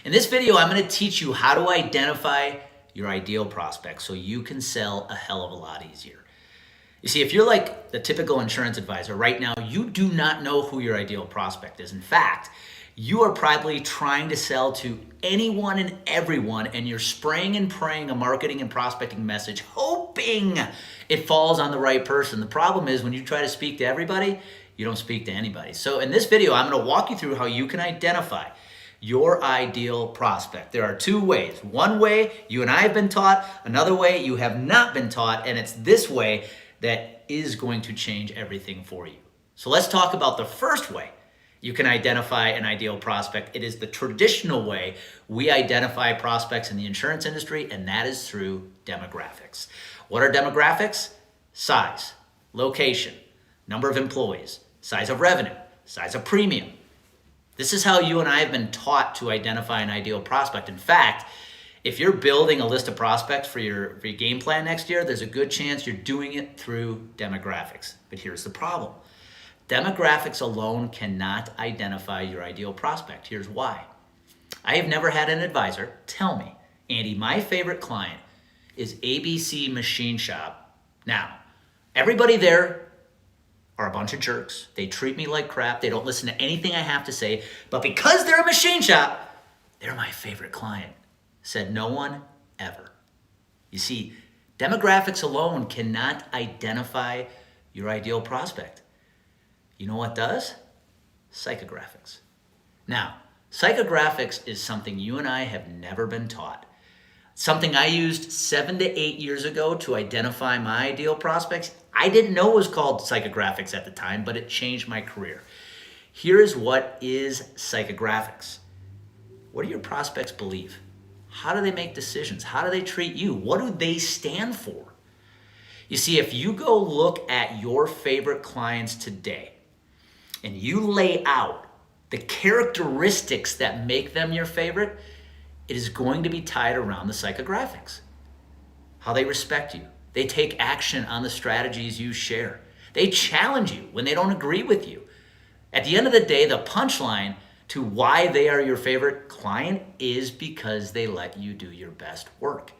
In this video, I'm going to teach you how to identify your ideal prospect so you can sell a hell of a lot easier. You see, if you're like the typical insurance advisor right now, you do not know who your ideal prospect is. In fact, you are probably trying to sell to anyone and everyone, and you're spraying and praying a marketing and prospecting message, hoping it falls on the right person. The problem is when you try to speak to everybody, you don't speak to anybody. So in this video, I'm going to walk you through how you can identify your ideal prospect. There are two ways. One way you and I have been taught, another way you have not been taught, and it's this way that is going to change everything for you. So let's talk about the first way you can identify an ideal prospect. It is the traditional way we identify prospects in the insurance industry, and that is through demographics. What are demographics? Size, location, number of employees, size of revenue, size of premium. This is how you and I have been taught to identify an ideal prospect. In fact, if you're building a list of prospects for your game plan next year, there's a good chance you're doing it through demographics. But here's the problem. Demographics alone cannot identify your ideal prospect. Here's why. I have never had an advisor tell me, Andy, my favorite client is ABC Machine Shop. Now, everybody there are a bunch of jerks. They treat me like crap. They don't listen to anything I have to say. But because they're a machine shop, they're my favorite client. Said no one ever. You see, demographics alone cannot identify your ideal prospect. You know what does? Psychographics. Now, psychographics is something you and I have never been taught. Something I used 7 to 8 years ago to identify my ideal prospects. I didn't know it was called psychographics at the time, but it changed my career. Here's what is psychographics. What do your prospects believe? How do they make decisions? How do they treat you? What do they stand for? You see, if you go look at your favorite clients today and you lay out the characteristics that make them your favorite, it is going to be tied around the psychographics. How they respect you. They take action on the strategies you share. They challenge you when they don't agree with you. At the end of the day, the punchline to why they are your favorite client is because they let you do your best work.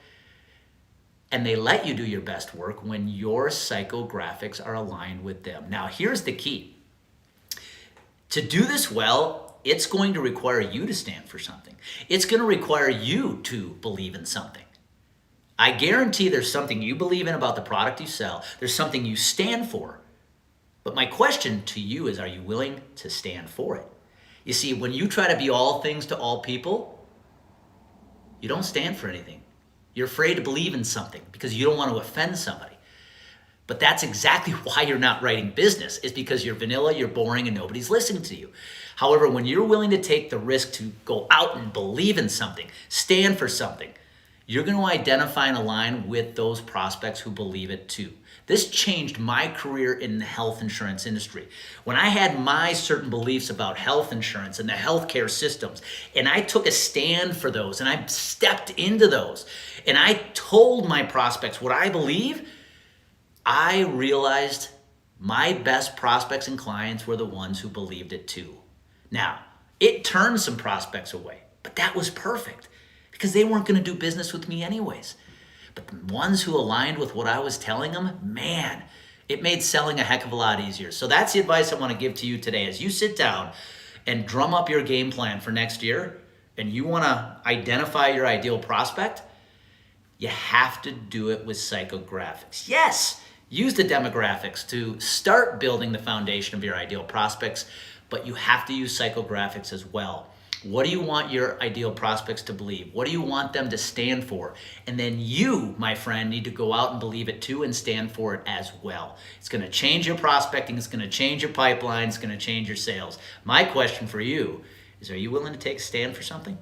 And they let you do your best work when your psychographics are aligned with them. Now, here's the key. To do this well, it's going to require you to stand for something. It's going to require you to believe in something. I guarantee there's something you believe in about the product you sell. There's something you stand for. But my question to you is, are you willing to stand for it? You see, when you try to be all things to all people, you don't stand for anything. You're afraid to believe in something because you don't want to offend somebody. But that's exactly why you're not writing business, is because you're vanilla, you're boring, and nobody's listening to you. However, when you're willing to take the risk to go out and believe in something, stand for something, you're going to identify and align with those prospects who believe it too. This changed my career in the health insurance industry. When I had my certain beliefs about health insurance and the healthcare systems, and I took a stand for those, and I stepped into those, and I told my prospects what I believe, I realized my best prospects and clients were the ones who believed it too. Now, it turned some prospects away, but that was perfect because they weren't going to do business with me anyways. But the ones who aligned with what I was telling them, man, it made selling a heck of a lot easier. So that's the advice I want to give to you today. As you sit down and drum up your game plan for next year and you want to identify your ideal prospect, you have to do it with psychographics. Yes, use the demographics to start building the foundation of your ideal prospects, but you have to use psychographics as well. What do you want your ideal prospects to believe? What do you want them to stand for? And then you, my friend, need to go out and believe it too and stand for it as well. It's going to change your prospecting. It's going to change your pipeline. It's going to change your sales. My question for you is, are you willing to take a stand for something?